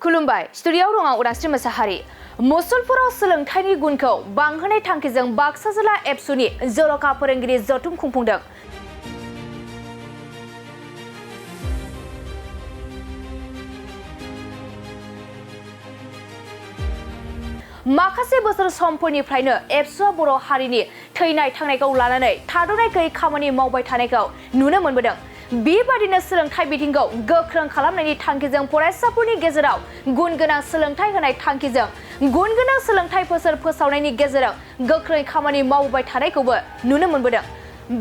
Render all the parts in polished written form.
खुलुमबाय स्टुडिय'आव दं आं उदांस्रि मोसाहारि। मुसलपुराव सोलोंथाइनि गुनखौ बांहोनाय थांखिजों बाक्सा जिल्ला एबसुनि जर'खा फोरोंगिरि जथुम खुंफुंदों। माखासे बोसोर समफोरनिफ्रायनो एबसुआ बर' हारिनि थैनाय थांनायखौ लानानै थाद'नाय गैयै खामानि मावबाय थानायखौ नुनो मोनबोदों। बेबादिनो सोलोंथाइ बिथिंखौ गोख्रों खालामनायनि थांखिजों फरायसाफोरनि गेजेराव गुनगोनां सोलोंथाइ होनाय थांखिजों गुनगोनां सोलोंथाइ बोसोर फोसावनायनि गेजेरजों गोख्रै खामानि मावबाय थानायखौबो नुनो मोनबोदों।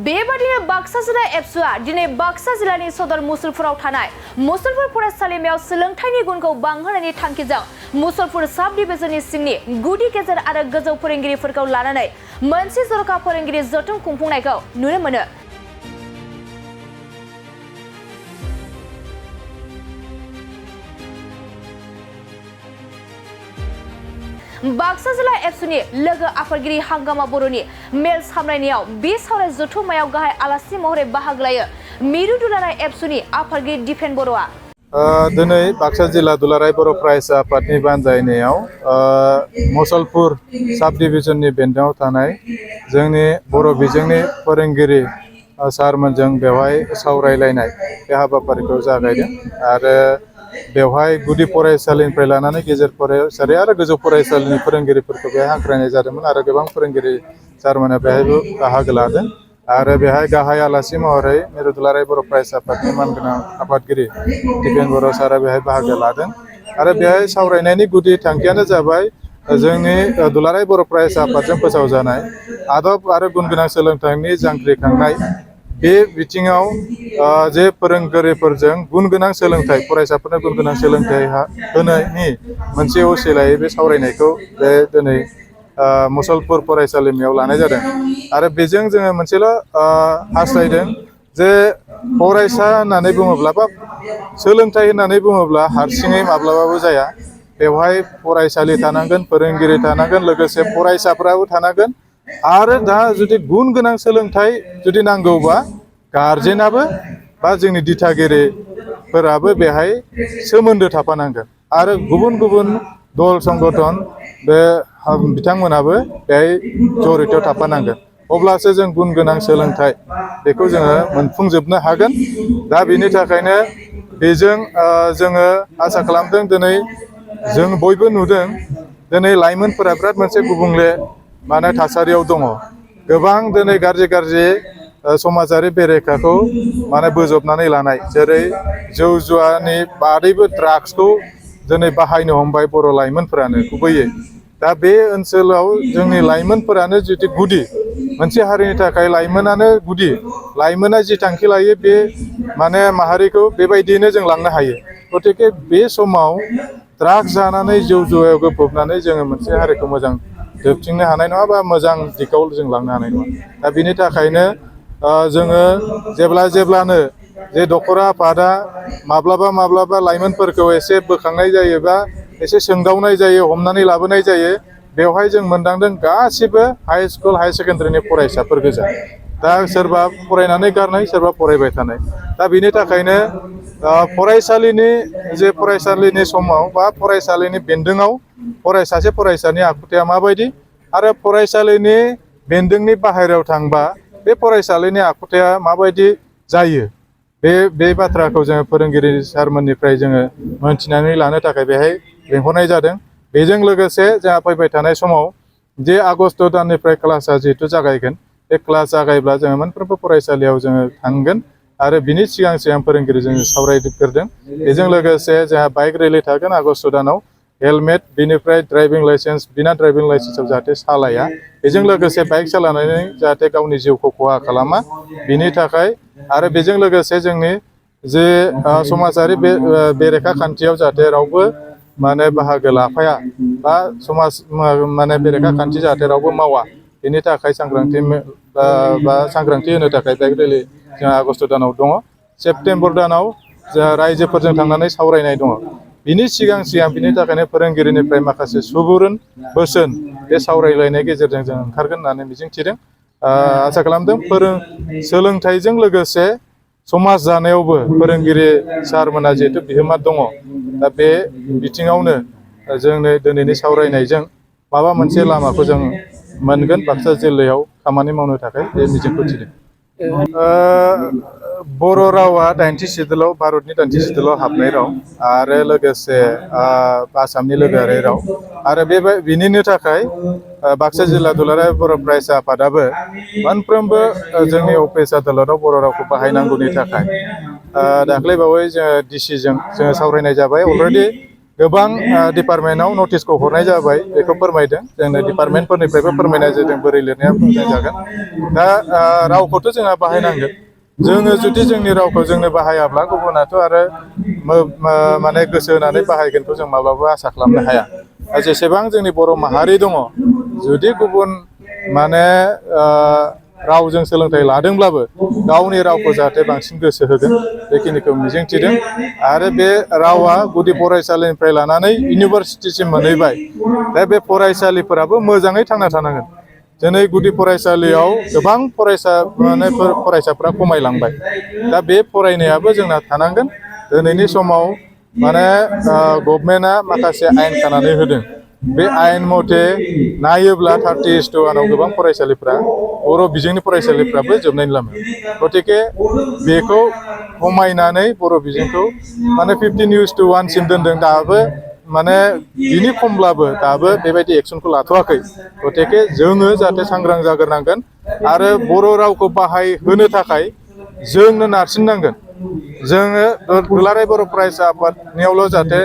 बेबादिनो बाक्सा जिल्ला एबसुआ दिनै बाक्सा जिल्लानि सदर मुसलपुराव थानाय मुसलपुर फरायसालिमायाव सोलोंथाइनि गुनखौ बांहोनायनि थांखिजों मुसलपुर साब डिभिजननि सिंनि गुदि गेजेर आरो गोजौ फोरोंगिरिफोरखौ लानानै मोनसे जर'खा फोरोंगिरि जथुम खुंफुंनायखौ नुनो मोनो। बाक्सा जिल्ला एबसुनि लोगो आफादगिरि हांगामा बर'नि मेल सामलायनायाव बे सावराय जथुम्मायाव गाहाय आलासि महरै बाहागो लायो मिरु दुलाराय एबसुनि आफादगिरि दिपेन बर'आ। दिनै बाक्सा जिल्ला दुलाराय बर' फरायसा आफादनि बानजायनायाव मुसलपुर साब डिभिजननि बेन्दोङाव थानाय जोंनि बर' बिजोंनि फोरोंगिरि सारमोनजों बेवहाय सावरायलायनाय बे हाबाफारिखौ जागायदों आरो बेवहाय गुदि फरायसालिनिफ्राय लानानै गेजेर फरायसालि आरो गोजौ फरायसालिनि फोरोंगिरिफोरखौ बेहाय हांख्रायनाय जादोंमोन आरो गोबां फोरोंगिरि सारमोना बेहायबो बाहागो लादों आरो बेहाय गाहाय आलासि महरै मिरु दुलाराय बर' फरायसा आफादनि मानगोनां आफादगिरि दिपेन बर' सारा बेहाय बाहागो लादों आरो बेहाय सावरायनायनि गुदि थांखियानो जाबाय जोंनि दुलाराय बर' फरायसा आफादजों फोसावजानाय आदब आरो गुन गोनां सोलोंथाइनि जांख्रिखांनाय बे बिथिङाव जे फोरोंगिरिफोरजों गुन गोनां सोलोंथाइ फरायसाफोरनो गुन गोनां सोलोंथाइ होनायनि मोनसे असिलायै बे सावरायनायखौ बे दिनै मुसलपुर फरायसालिमायाव लानाय जादों आरो बेजों जोङो मोनसेल' हास्थायदों जे फरायसा होननानै बुङोब्ला बा सोलोंथाइ होननानै बुङोब्ला हारसिङै माब्लाबाबो जाया। बेवहाय फरायसालि थानांगोन, फोरोंगिरि थानांगोन, लोगोसे फरायसाफ्राबो थानांगोन आरो दा जुदि गुन गोनां सोलोंथाइ जुदि नांगौबा गारजेनाबो बा जोंनि दिथागिरिफोराबो बेहाय सोमोन्दो थाफानांगोन आरो गुबुन गुबुन दल संगठन बे बिथांमोनाबो बेहाय जरित' थाफानांगोन। अब्लासो जों गुन गोनां सोलोंथाइ बेखौ जोङो मोनफुंजोबनो हागोन। दा बेनि थाखायनो बेजों जोङो आसा खालामदों दिनै जों बयबो नुदों दिनै लाइमोनफोरा बिराद मोनसे गुबुंले थासारियाव दङ। गोबां दिनै गाज्रि गाज्रि समाजारि बेरेखाखौ बोजबनानै लानाय, जेरै जौ जुवानि बादैबो ड्राग्सखौ दिनै बाहायनो हमबाय बर' लाइमोनफोरानो गुबैयै। दा बे ओनसोलाव जोंनि लाइमोनफोरानो जुदि गुदि, मोनसे हारिनि थाखाय लाइमोनानो गुदि, लाइमोना जि थांखि लायो बे माहारिखौ बेबायदियैनो जों लांनो हायो। गतिके बे समाव ड्राग्स जानानै जौ जुवायाव गफबनानै जोङो मोनसे हारिखौ मोजां जोबथिंनो हानाय नङा बा मोजां दिगाव जों लांनो हानाय नङा। दा बिनि थाखायनो जोङो जेब्लानो जे दखरा आफादा माब्लाबा लाइमोनफोरखौ एसे बोखांनाय जायो बा एसे सोंदावनाय जायो, हमनानै लाबोनाय जायो, बेवहाय जों मोनदांदों गासिबो हाइ स्कुल हाइ सेकेन्डारिनि फरायसाफोर गोजा। दा सोरबा फरायनानै गारनाय, सोरबा फरायबाय थानाय। दा बिनि थाखायनो फरायसालिनि समाव बा फरायसालिनि बेन्दोङाव सासे फरायसानि आखुथाया माबायदि आरो फरायसालिनि बेन्दोंनि बाहेरायाव थांबा बे फरायसालिनि आखुथाया माबायदि जायो, बे बाथ्राखौ जोङो फोरोंगिरि सारमोननिफ्राय जोङो मोनथिनानै लानो थाखाय बेहाय लेंहरनाय जादों। बेजों लोगोसे जोंहा फैबाय थानाय समाव जे आगस्ट दाननिफ्राय क्लासआ जिहेथु जागायगोन, बे क्लास जागायब्ला जोङो मोनफ्रोमबो फरायसालियाव जोङो थांगोन आरो बिनि सिगां फोरोंगिरिजों सावरायग्रोदों। बेजों लोगोसे जोंहा बाइक रेलि थागोन आगस्ट दानाव। हेलमेट, बिनिफ्राय ड्राइभिं लाइसेन्स, बिना ड्राइभिं लाइसेन्सआव जाहाथे सालाया, बेजों लोगोसे बाइक सालायनानै जाहाथे गावनि जिउखौ खहा खालामा बिनि थाखाय, आरो बेजों लोगोसे जोंनि जे समाजारि बेरेखा खान्थियाव जाहाथे रावबो बाहागो लाफाया बा समाज बेरेखा खान्थि जाहाथे रावबो मावा, बेनि थाखाय सांग्रांथि होनो थाखाय बाइक रेलि जोंहा आगस्ट दानाव दङ। सेप्तेम्बर दानाव जोंहा रायजोफोरजों थांनानै सावरायनाय दङ। बिनि सिगां बिनि थाखायनो फोरोंगिरिनिफ्राय माखासे सुबुरुन बोसोन बे सावरायलायनायनि गेजेरजों जों ओंखारगोन होननानै मिजिंथिदों। आसा खालामदों सोलोंथाइजों लोगोसे समाज जानायावबो फोरोंगिरि सारमोना जिहेतु बिहोमा दङ दा बे बिथिङावनो जोंनो दिनैनि सावरायनायजों माबा मोनसे लामाखौ जों मोनगोन बाक्सा जिल्लायाव खामानि मावनो थाखाय बे मिजिंखौ थिदों। बर' रावा 80 सिदुलाव भारतनि 80 सिदुलाव हाबनाय राव आरो लोगोसे आसामनि लोगोआरि राव आरो बिनिनो थाखाय बाक्सा जिल्ला दुलाराय बर' फरायसा आफादाबो मोनफ्रोमबो जोंनि अफिस आदालताव बर' रावखौ बाहायनांगौनि थाखाय दाख्लैबावै जोङो डिसिजों जोङो सावरायनाय जाबाय अलरेडि गोबां डिपार्टमेन्टआव नटिसखौ हरनाय जाबाय बेखौ फोरमायदों जोंनो डिपार्टमेन्टफोरनिफ्रायबो फोरमायनाय जादों बोरै लिरनाया फोरमायनाय जागोन दा रावखौथ' जोंहा बाहायनांगोन जोङो जुदि जोंनि रावखौ जोंनो बाहायाब्ला गुबुनाथ' आरो माने गोसो होनानै बाहायगोनखौ जों माब्लाबा आसा खालामनो हाया जेसेबां जोंनि बर' माहारि दङ जुदि गुबुन माने रावजों सोलोंथाइ लादोंब्लाबो गावनि रावखौ जाहाथे बांसिन गोसो होगोन बेखिनिखौ मिजिंथिदों आरो बे रावा गुदि फरायसालिनिफ्राय लानानै इउनिभारसिटिसिम मोनहैबाय दा बे फरायसालिफोराबो मोजाङै थांना थानांगोन दिनै गुदि फरायसालियाव गोबां फरायसाफ्रा खमायलांबाय दा बे फरायनायाबो जोंना थानांगोन दिनैनि समाव माने गभर्नमेन्टआ माखासे आयेन खानानै होदों बे आयेन मथे नायोब्ला 30:1 गोबां फरायसालिफ्रा बर' बिजोंनि फरायसालिफ्राबो जोबनायनि लामायाव गतिके बेखौ खमायनानै बर' बिजोंखौ माने 15:1 सिम दोनदों दाबो माने बिनि खमब्लाबो दाबो बेबायदि एक्सनखौ लाथ'वाखै गतिके जोङो जाहाथे सांग्रां जाग्रोनांगोन आरो बर' रावखौ बाहायहोनो थाखाय जोंनो नारसिननांगोन जोङो दुलाराय बर' फरायसा आफादनियावल' जाहाथे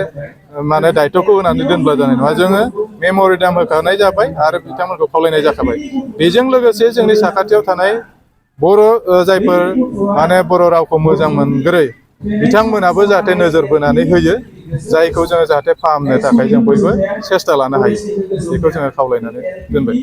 माने दायथ'खौ होनानै दोनब्ला जानाय नङा जोङो मेम'रेन्डाम होखानाय जाबाय आरो बिथांमोनखौ खावलायनाय जाखाबाय बेजों लोगोसे जोंनि साखाथियाव थानाय बर' जायफोर माने बर' रावखौ मोजां मोनग्रै बिथांमोनाबो जाहाथे नोजोर बोनानै होयो जायखौ जोङो जाहाथे फाहामनो थाखाय जों बयबो सेस्था लानो हायो बेखौ जोङो खावलायनानै दोनबाय।